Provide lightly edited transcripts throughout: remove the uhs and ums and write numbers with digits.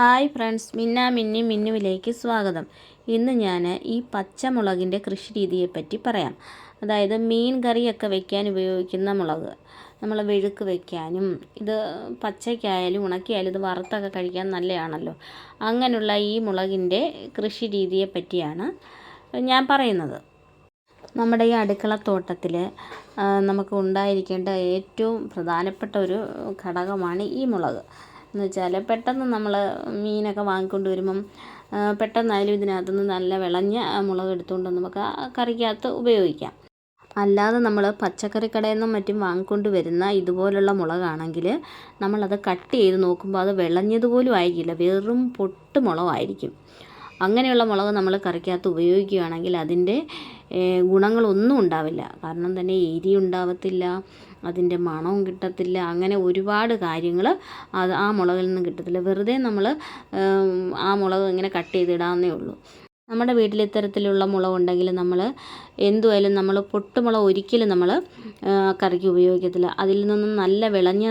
Hi friends, മിന്നുവിലേക്ക് സ്വാഗതം. ഇന്ന് ഞാൻ ഈ പച്ചമുളകിൻ്റെ കൃഷി രീതിയെപ്പറ്റി പറയാം. അതായത് മീൻ കറിയൊക്കെ വെക്കാൻ ഉപയോഗിക്കുന്ന മുളക്, നമ്മൾ വെഴുക്ക് വെക്കാനും ഇത് പച്ചയ്ക്കായാലും ഉണക്കിയാലും ഇത് വറുത്തൊക്കെ കഴിക്കാൻ നല്ലതാണല്ലോ. അങ്ങനെയുള്ള ഈ മുളകിൻ്റെ കൃഷി രീതിയെപ്പറ്റിയാണ് ഞാൻ പറയുന്നത്. നമ്മുടെ ഈ അടുക്കളത്തോട്ടത്തിൽ നമുക്ക് ഉണ്ടായിരിക്കേണ്ട ഏറ്റവും പ്രധാനപ്പെട്ട ഒരു ഘടകമാണ് ഈ മുളക് എന്ന് വെച്ചാൽ, പെട്ടെന്ന് നമ്മൾ മീനൊക്കെ വാങ്ങിക്കൊണ്ട് വരുമ്പം പെട്ടെന്നായാലും ഇതിനകത്തുനിന്ന് നല്ല വിളഞ്ഞ മുളക് എടുത്തുകൊണ്ട് നമുക്ക് കറിക്കകത്ത് ഉപയോഗിക്കാം. അല്ലാതെ നമ്മൾ പച്ചക്കറി കടയിൽ നിന്നും മറ്റും വാങ്ങിക്കൊണ്ട് വരുന്ന ഇതുപോലുള്ള മുളകാണെങ്കിൽ നമ്മളത് കട്ട് ചെയ്ത് നോക്കുമ്പോൾ അത് വിളഞ്ഞതുപോലും ആയിരിക്കില്ല, വെറും പൊട്ട് മുളകായിരിക്കും. അങ്ങനെയുള്ള മുളക് നമ്മൾ കറിക്കകത്ത് ഉപയോഗിക്കുകയാണെങ്കിൽ അതിൻ്റെ ഗുണങ്ങളൊന്നും ഉണ്ടാവില്ല. കാരണം തന്നെ എരി ഉണ്ടാവത്തില്ല, അതിൻ്റെ മണവും കിട്ടത്തില്ല, അങ്ങനെ ഒരുപാട് കാര്യങ്ങൾ ആ മുളകിൽ നിന്ന് കിട്ടത്തില്ല. വെറുതെ നമ്മൾ ആ മുളക് ഇങ്ങനെ കട്ട് ചെയ്തിടാവുന്നേ ഉള്ളൂ. നമ്മുടെ വീട്ടിൽ ഇത്തരത്തിലുള്ള മുളകുണ്ടെങ്കിൽ നമ്മൾ എന്തുമായാലും നമ്മൾ പൊട്ടുമുളക് ഒരിക്കലും നമ്മൾ കറിക്ക് ഉപയോഗിക്കത്തില്ല. അതിൽ നിന്നും നല്ല വിളഞ്ഞ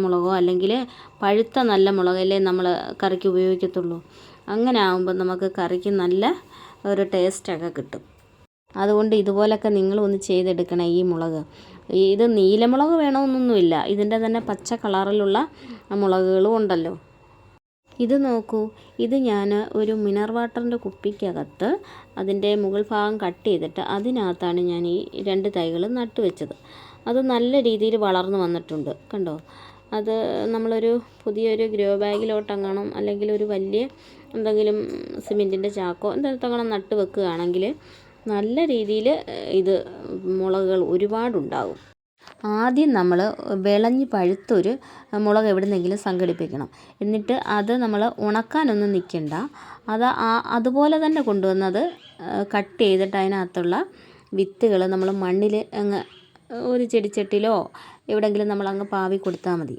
മുളകോ അല്ലെങ്കിൽ പഴുത്ത നല്ല മുളകല്ലേ നമ്മൾ കറിക്ക് ഉപയോഗിക്കത്തുള്ളൂ. അങ്ങനെ ആകുമ്പോൾ നമുക്ക് കറിക്ക് നല്ല ഒരു ടേസ്റ്റൊക്കെ കിട്ടും. അതുകൊണ്ട് ഇതുപോലൊക്കെ നിങ്ങളൊന്ന് ചെയ്തെടുക്കണം. ഈ മുളക് ഇത് നീലമുളക് വേണമെന്നൊന്നുമില്ല, ഇതിൻ്റെ തന്നെ പച്ച കളറിലുള്ള മുളകുകളും ഉണ്ടല്ലോ. ഇത് നോക്കൂ, ഇത് ഞാൻ ഒരു മിനറൽ വാട്ടറിൻ്റെ കുപ്പിക്കകത്ത് അതിൻ്റെ മുകൾ ഭാഗം കട്ട് ചെയ്തിട്ട് അതിനകത്താണ് ഞാൻ ഈ 2 തൈകൾ നട്ടുവെച്ചത്. അത് നല്ല രീതിയിൽ വളർന്നു വന്നിട്ടുണ്ട്, കണ്ടോ. അത് നമ്മളൊരു പുതിയൊരു ഗ്രോ ബാഗിലോട്ടെങ്ങണം അല്ലെങ്കിൽ ഒരു വലിയ എന്തെങ്കിലും സിമെൻറ്റിൻ്റെ ചാക്കോ എന്തെങ്കിലും നട്ട് വെക്കുകയാണെങ്കിൽ നല്ല രീതിയിൽ ഇത് മുളകുകൾ ഒരുപാടുണ്ടാകും. ആദ്യം നമ്മൾ വിളഞ്ഞ് പഴുത്തൊരു മുളക് എവിടുന്നെങ്കിലും സംഘടിപ്പിക്കണം. എന്നിട്ട് അത് നമ്മൾ ഉണക്കാനൊന്നും നിൽക്കണ്ട. അതുപോലെ തന്നെ കൊണ്ടുവന്നത് കട്ട് ചെയ്തിട്ട് അതിനകത്തുള്ള വിത്തുകൾ നമ്മൾ മണ്ണിൽ അങ്ങ് ഒരു ചെടിച്ചട്ടിയിലോ എവിടെയെങ്കിലും നമ്മളങ്ങ് പാവി കൊടുത്താൽ മതി.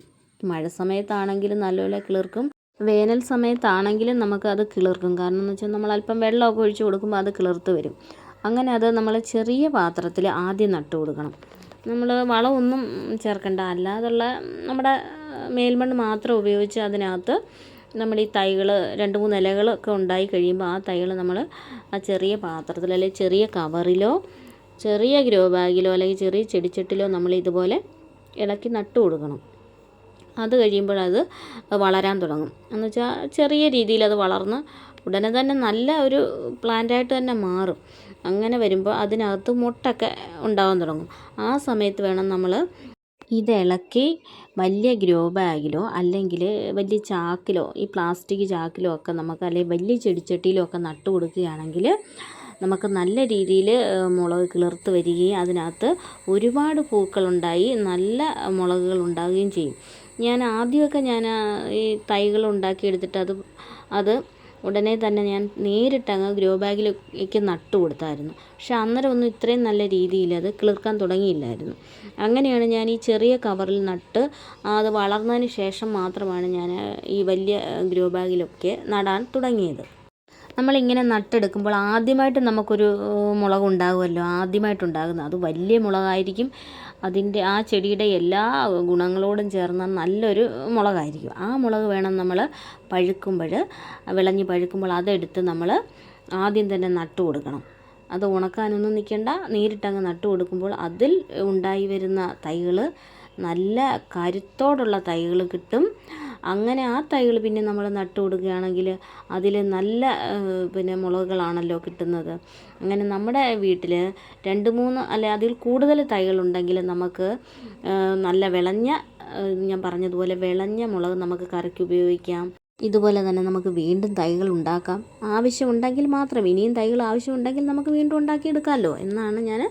മഴ സമയത്താണെങ്കിലും നല്ലപോലെ കിളിർക്കും, വേനൽ സമയത്താണെങ്കിലും നമുക്ക് അത് കിളിർക്കും. കാരണം എന്ന് വെച്ചാൽ നമ്മൾ അല്പം വെള്ളമൊക്കെ ഒഴിച്ച് കൊടുക്കുമ്പോൾ അത് കിളിർത്ത് വരും. അങ്ങനെ അത് നമ്മൾ ചെറിയ പാത്രത്തിൽ ആദ്യം നട്ട് കൊടുക്കണം. നമ്മൾ വളമൊന്നും ചേർക്കണ്ട, അല്ലാതുള്ള നമ്മുടെ മേൽമണ്ണ് മാത്രം ഉപയോഗിച്ച് അതിനകത്ത് നമ്മൾ ഈ തൈകൾ 2-3 ഇലകളൊക്കെ ഉണ്ടായി കഴിയുമ്പോൾ ആ തൈകൾ നമ്മൾ ആ ചെറിയ പാത്രത്തിൽ അല്ലെങ്കിൽ ചെറിയ കവറിലോ ചെറിയ ഗ്രോ ബാഗിലോ അല്ലെങ്കിൽ ചെറിയ ചെടിച്ചട്ടിലോ നമ്മൾ ഇതുപോലെ ഇളക്കി നട്ട് കൊടുക്കണം. അത് കഴിയുമ്പോൾ അത് വളരാൻ തുടങ്ങും. എന്ന് വെച്ചാൽ ചെറിയ രീതിയിൽ അത് വളർന്ന് ഉടനെ തന്നെ നല്ല ഒരു പ്ലാന്റായിട്ട് തന്നെ മാറും. അങ്ങനെ വരുമ്പോൾ അതിനകത്ത് മുട്ടൊക്കെ ഉണ്ടാകാൻ തുടങ്ങും. ആ സമയത്ത് വേണം നമ്മൾ ഇളക്കി വലിയ ഗ്രോ ബാഗിലോ അല്ലെങ്കിൽ വലിയ ചാക്കിലോ, ഈ പ്ലാസ്റ്റിക് ചാക്കിലോ ഒക്കെ നമുക്ക്, അല്ലെങ്കിൽ വലിയ ചെടിച്ചട്ടിയിലോ ഒക്കെ നട്ട് കൊടുക്കുകയാണെങ്കിൽ നമുക്ക് നല്ല രീതിയിൽ മുളക് കിളിർത്ത് വരികയും അതിനകത്ത് ഒരുപാട് പൂക്കളുണ്ടായി നല്ല മുളകുകൾ ഉണ്ടാവുകയും ചെയ്യും. ഞാൻ ആദ്യമൊക്കെ ഈ തൈകൾ ഉണ്ടാക്കിയെടുത്തിട്ട് അത് ഉടനെ തന്നെ ഞാൻ നേരിട്ടങ്ങ് ഗ്രോ ബാഗിലേക്ക് നട്ട് കൊടുത്തായിരുന്നു. പക്ഷെ അന്നേരം ഒന്നും ഇത്രയും നല്ല രീതിയിൽ അത് കിളിർക്കാൻ തുടങ്ങിയില്ലായിരുന്നു. അങ്ങനെയാണ് ഞാൻ ഈ ചെറിയ കവറിൽ നട്ട് അത് വളർന്നതിന് ശേഷം മാത്രമാണ് ഞാൻ ഈ വലിയ ഗ്രോ ബാഗിലൊക്കെ നടാൻ തുടങ്ങിയത്. നമ്മളിങ്ങനെ നട്ടെടുക്കുമ്പോൾ ആദ്യമായിട്ട് നമുക്കൊരു മുളക് ഉണ്ടാകുമല്ലോ, ആദ്യമായിട്ടുണ്ടാകുന്നത് അത് വലിയ മുളകായിരിക്കും. അതിൻ്റെ ആ ചെടിയുടെ എല്ലാ ഗുണങ്ങളോടും ചേർന്ന നല്ലൊരു മുളകായിരിക്കും. ആ മുളക് വേണം നമ്മൾ വിളഞ്ഞ് പഴുക്കുമ്പോൾ അതെടുത്ത് നമ്മൾ ആദ്യം തന്നെ നട്ട് കൊടുക്കണം. അത് ഉണക്കാനൊന്നും നിൽക്കണ്ട, നേരിട്ടങ്ങ് നട്ട് കൊടുക്കുമ്പോൾ അതിൽ ഉണ്ടായി വരുന്ന തൈകൾ നല്ല കരുത്തോടുള്ള തൈകൾ കിട്ടും. അങ്ങനെ ആ തൈകൾ പിന്നെ നമ്മൾ നട്ട് കൊടുക്കുകയാണെങ്കിൽ അതിൽ നല്ല മുളകുകളാണല്ലോ കിട്ടുന്നത്. അങ്ങനെ നമ്മുടെ വീട്ടിൽ 2-3 അല്ലെ അതിൽ കൂടുതൽ തൈകളുണ്ടെങ്കിൽ നമുക്ക് നല്ല വിളഞ്ഞ, ഞാൻ പറഞ്ഞതുപോലെ വിളഞ്ഞ മുളക് നമുക്ക് കറിക്ക് ഉപയോഗിക്കാം. ഇതുപോലെ തന്നെ നമുക്ക് വീണ്ടും തൈകൾ ഉണ്ടാക്കാം. ആവശ്യമുണ്ടെങ്കിൽ മാത്രം, ഇനിയും തൈകൾ ആവശ്യമുണ്ടെങ്കിൽ നമുക്ക് വീണ്ടും ഉണ്ടാക്കിയെടുക്കാമല്ലോ എന്നാണ് ഞാൻ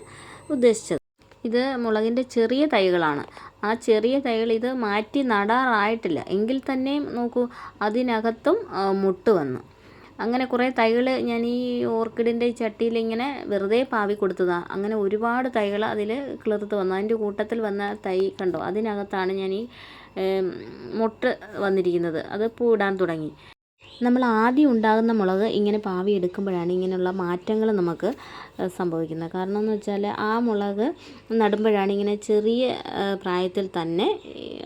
ഉദ്ദേശിച്ചത്. ഇത് മുളകിൻ്റെ ചെറിയ തൈകളാണ്. ആ ചെറിയ തൈകൾ ഇത് മാറ്റി നടാറായിട്ടില്ല എങ്കിൽ തന്നെയും നോക്കൂ, അതിനകത്തും മുട്ട് വന്നു. അങ്ങനെ കുറേ തൈകൾ ഞാൻ ഈ ഓർക്കിഡിൻ്റെ ചട്ടിയിൽ ഇങ്ങനെ വെറുതെ പാവി കൊടുത്തതാണ്. അങ്ങനെ ഒരുപാട് തൈകൾ അതിൽ കിളിർത്ത് വന്നു. അതിൻ്റെ കൂട്ടത്തിൽ വന്ന തൈ കണ്ടോ, അതിനകത്താണ് ഞാൻ ഈ മുട്ട് വന്നിരിക്കുന്നത്. അത് പൂവിടാൻ തുടങ്ങി. നമ്മൾ ആദ്യം ഉണ്ടാകുന്ന മുളക് ഇങ്ങനെ പാവി എടുക്കുമ്പോഴാണ് ഇങ്ങനെയുള്ള മാറ്റങ്ങൾ നമുക്ക് സംഭവിക്കുന്നത്. കാരണം എന്ന് വെച്ചാൽ ആ മുളക് നടുമ്പോഴാണ് ഇങ്ങനെ ചെറിയ പ്രായത്തിൽ തന്നെ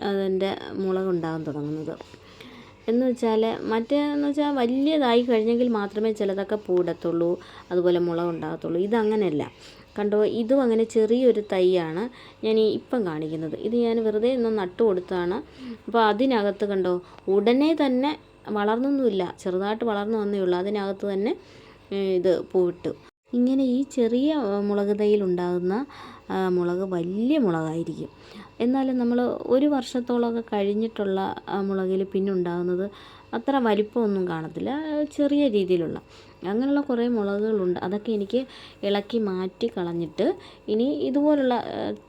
അതിൻ്റെ മുളക് ഉണ്ടാകാൻ തുടങ്ങുന്നത്. എന്ന് വെച്ചാൽ മറ്റേന്ന് വെച്ചാൽ വലിയതായി കഴിഞ്ഞെങ്കിൽ മാത്രമേ ചിലതൊക്കെ പൂടത്തുള്ളൂ, അതുപോലെ മുളക് ഉണ്ടാകത്തുള്ളൂ. ഇതങ്ങനെയല്ല. കണ്ടോ, ഇതും അങ്ങനെ ചെറിയൊരു തൈയാണ് ഞാൻ ഇപ്പം കാണിക്കുന്നത്. ഇത് ഞാൻ വെറുതെ ഒന്ന് നട്ടു കൊടുത്തതാണ്. അപ്പോൾ അതിനകത്ത് കണ്ടോ ഉടനെ തന്നെ വളർന്നൊന്നുമില്ല, ചെറുതായിട്ട് വളർന്നു വന്നേ ഉള്ളൂ. അതിനകത്ത് തന്നെ ഇത് പൂവിട്ടു. ഇങ്ങനെ ഈ ചെറിയ മുളക് തൈയിലുണ്ടാകുന്ന മുളക് വലിയ മുളകായിരിക്കും. എന്നാലും നമ്മൾ ഒരു വർഷത്തോളമൊക്കെ കഴിഞ്ഞിട്ടുള്ള മുളകിൽ പിന്നെ ഉണ്ടാകുന്നത് അത്ര വലിപ്പമൊന്നും കാണത്തില്ല, ചെറിയ രീതിയിലുള്ള അങ്ങനെയുള്ള കുറേ മുളകുകളുണ്ട്. അതൊക്കെ എനിക്ക് ഇളക്കി മാറ്റി കളഞ്ഞിട്ട് ഇനി ഇതുപോലുള്ള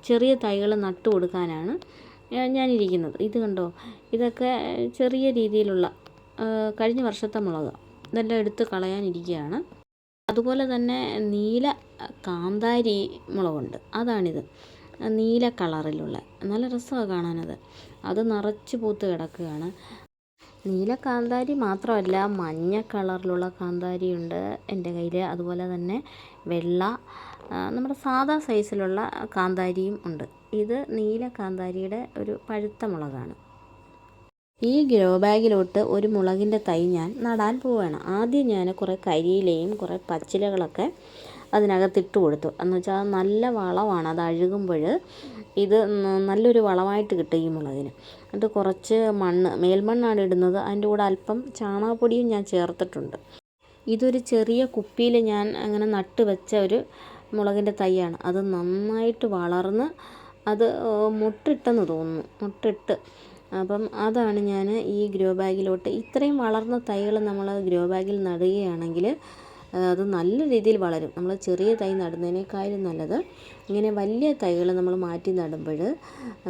ചെറിയ തൈകൾ നട്ടു കൊടുക്കാനാണ് ഞാനിരിക്കുന്നത്. ഇത് കണ്ടോ, ഇതൊക്കെ ചെറിയ രീതിയിലുള്ള കഴിഞ്ഞ വർഷത്തെ മുളക്, ഇതെല്ലാം എടുത്ത് കളയാനിരിക്കുകയാണ്. അതുപോലെ തന്നെ നീല കാന്താരി മുളകുണ്ട്, അതാണിത്. നീല കളറിലുള്ള നല്ല രസമാണ് കാണാനത്. അത് നിറച്ച് പൂത്ത് കിടക്കുകയാണ്. നീല കാന്താരി മാത്രമല്ല, മഞ്ഞ കളറിലുള്ള കാന്താരിയുണ്ട് എൻ്റെ കയ്യിൽ. അതുപോലെ തന്നെ വെള്ള നമ്മുടെ സാധാ സൈസിലുള്ള കാന്താരിയും ഉണ്ട്. ഇത് നീല കാന്താരിയുടെ ഒരു പഴുത്ത മുളകാണ്. ഈ ഗ്രോ ബാഗിലോട്ട് ഒരു മുളകിൻ്റെ തൈ ഞാൻ നടാൻ പോവുകയാണ്. ആദ്യം ഞാൻ കുറേ കരിയിലയും കുറേ പച്ചിലകളൊക്കെ അതിനകത്തിട്ട് കൊടുത്തു. എന്ന് വെച്ചാൽ നല്ല വളമാണ്, അത് അഴുകുമ്പോൾ ഇത് നല്ലൊരു വളമായിട്ട് കിട്ടും ഈ മുളകിന്. എന്നിട്ട് കുറച്ച് മണ്ണ്, മേൽമണ്ണാണ് ഇടുന്നത്. അതിൻ്റെ കൂടെ അല്പം ചാണകപ്പൊടിയും ഞാൻ ചേർത്തിട്ടുണ്ട്. ഇതൊരു ചെറിയ കുപ്പിയിൽ ഞാൻ അങ്ങനെ നട്ട് വെച്ച ഒരു മുളകിൻ്റെ തൈയാണ്. അത് നന്നായിട്ട് വളർന്ന് അത് മുട്ടിട്ടെന്ന് തോന്നുന്നു, മുട്ടിട്ട്. അപ്പം അതാണ് ഞാൻ ഈ ഗ്രോ ബാഗിലോട്ട്, ഇത്രയും വളർന്ന തൈകൾ നമ്മൾ ഗ്രോ ബാഗിൽ നടുകയാണെങ്കിൽ അത് നല്ല രീതിയിൽ വളരും. നമ്മൾ ചെറിയ തൈ നടുന്നതിനേക്കാളും നല്ലത് ഇങ്ങനെ വലിയ തൈകൾ നമ്മൾ മാറ്റി നടുമ്പോൾ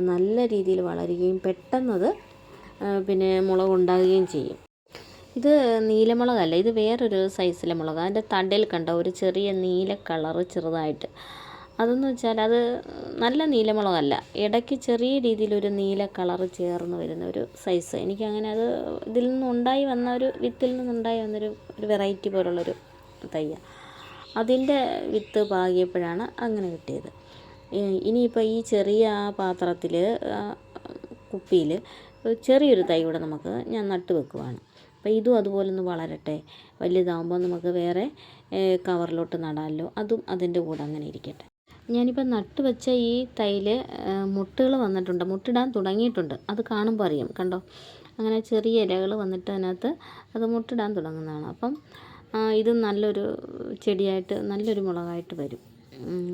നല്ല രീതിയിൽ വളരുകയും പെട്ടെന്നത് പിന്നെ മുളക് ഉണ്ടാകുകയും ചെയ്യും. ഇത് നീലമുളകല്ല, ഇത് വേറൊരു സൈസിലെ മുളക്. അതിൻ്റെ തണ്ടിൽ കണ്ട ഒരു ചെറിയ നീല കളറ് ചെറുതായിട്ട്, അതെന്ന് വെച്ചാൽ അത് നല്ല നീലമുളകല്ല, ഇടയ്ക്ക് ചെറിയ രീതിയിലൊരു നീല കളറ് ചേർന്ന് വരുന്ന ഒരു സൈസ്. എനിക്കങ്ങനെ അത് ഇതിൽ നിന്നുണ്ടായി വന്ന ഒരു വിത്തിൽ നിന്നുണ്ടായി വന്നൊരു വെറൈറ്റി പോലുള്ളൊരു തയ്യാണ്. അതിൻ്റെ വിത്ത് പാകിയപ്പോഴാണ് അങ്ങനെ കിട്ടിയത്. ഇനിയിപ്പോൾ ഈ ചെറിയ പാത്രത്തിൽ കുപ്പിയിൽ ചെറിയൊരു തൈ കൂടെ ഞാൻ നട്ടു വെക്കുവാണ്. അപ്പോൾ ഇതും അതുപോലെ ഒന്ന് വളരട്ടെ, വലുതാകുമ്പോൾ നമുക്ക് വേറെ കവറിലോട്ട് നടാമല്ലോ. അതും അതിൻ്റെ കൂടെ അങ്ങനെ ഇരിക്കട്ടെ. ഞാനിപ്പോൾ നട്ടു വെച്ച ഈ തൈയിൽ മുട്ടുകൾ വന്നിട്ടുണ്ട്, മുട്ടിടാൻ തുടങ്ങിയിട്ടുണ്ട്. അത് കാണുമ്പോൾ അറിയാം, കണ്ടോ, അങ്ങനെ ചെറിയ ഇലകൾ വന്നിട്ട് അതിനകത്ത് അത് മുട്ടിടാൻ തുടങ്ങുന്നതാണ്. അപ്പം ഇത് നല്ലൊരു ചെടിയായിട്ട് നല്ലൊരു മുളകായിട്ട് വരും.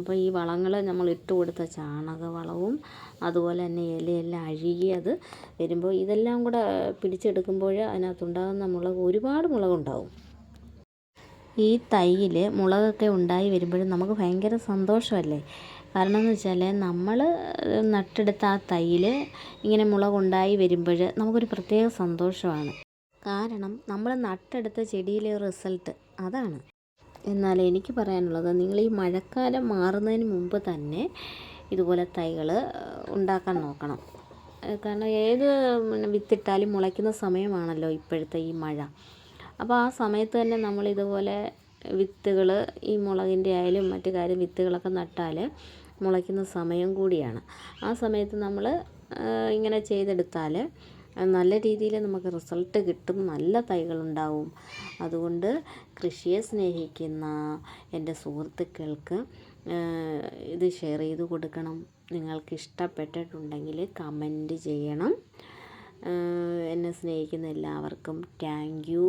അപ്പോൾ ഈ വളങ്ങൾ നമ്മൾ ഇട്ട് കൊടുത്ത ചാണകവളവും അതുപോലെ തന്നെ ഇലയെല്ലാം അഴുകി അത് വരുമ്പോൾ ഇതെല്ലാം കൂടെ പിടിച്ചെടുക്കുമ്പോൾ അതിനകത്തുണ്ടാകുന്ന മുളക്, ഒരുപാട് മുളകുണ്ടാവും. ഈ തൈയിൽ മുളകൊക്കെ ഉണ്ടായി വരുമ്പോഴും നമുക്ക് ഭയങ്കര സന്തോഷമല്ലേ. കാരണം എന്ന് വെച്ചാൽ നമ്മൾ നട്ടെടുത്ത ആ തൈയിൽ ഇങ്ങനെ മുളകുണ്ടായി വരുമ്പോൾ നമുക്കൊരു പ്രത്യേക സന്തോഷമാണ്. കാരണം നമ്മൾ നട്ടെടുത്ത ചെടിയിലെ റിസൾട്ട് അതാണ്. എന്നാൽ എനിക്ക് പറയാനുള്ളത്, നിങ്ങൾ ഈ മഴക്കാലം മാറുന്നതിന് മുമ്പ് തന്നെ ഇതുപോലെ തൈകൾ ഉണ്ടാക്കാൻ നോക്കണം. കാരണം ഏത് വിത്തിട്ടാലും മുളയ്ക്കുന്ന സമയമാണല്ലോ ഇപ്പോഴത്തെ ഈ മഴ. അപ്പോൾ ആ സമയത്ത് തന്നെ നമ്മൾ ഇതുപോലെ വിത്തുകൾ, ഈ മുളകിൻ്റെ ആയാലും മറ്റു കാര്യം വിത്തുകളൊക്കെ നട്ടാൽ മുളയ്ക്കുന്ന സമയം കൂടിയാണ്. ആ സമയത്ത് നമ്മൾ ഇങ്ങനെ ചെയ്തെടുത്താൽ നല്ല രീതിയിൽ നമുക്ക് റിസൾട്ട് കിട്ടും, നല്ല തൈകളുണ്ടാവും. അതുകൊണ്ട് കൃഷിയെ സ്നേഹിക്കുന്ന എൻ്റെ സുഹൃത്തുക്കൾക്ക് ഇത് ഷെയർ ചെയ്ത് കൊടുക്കണം. നിങ്ങൾക്ക് ഇഷ്ടപ്പെട്ടിട്ടുണ്ടെങ്കിൽ കമൻറ്റ് ചെയ്യണം. എന്നെ സ്നേഹിക്കുന്ന എല്ലാവർക്കും താങ്ക് യു.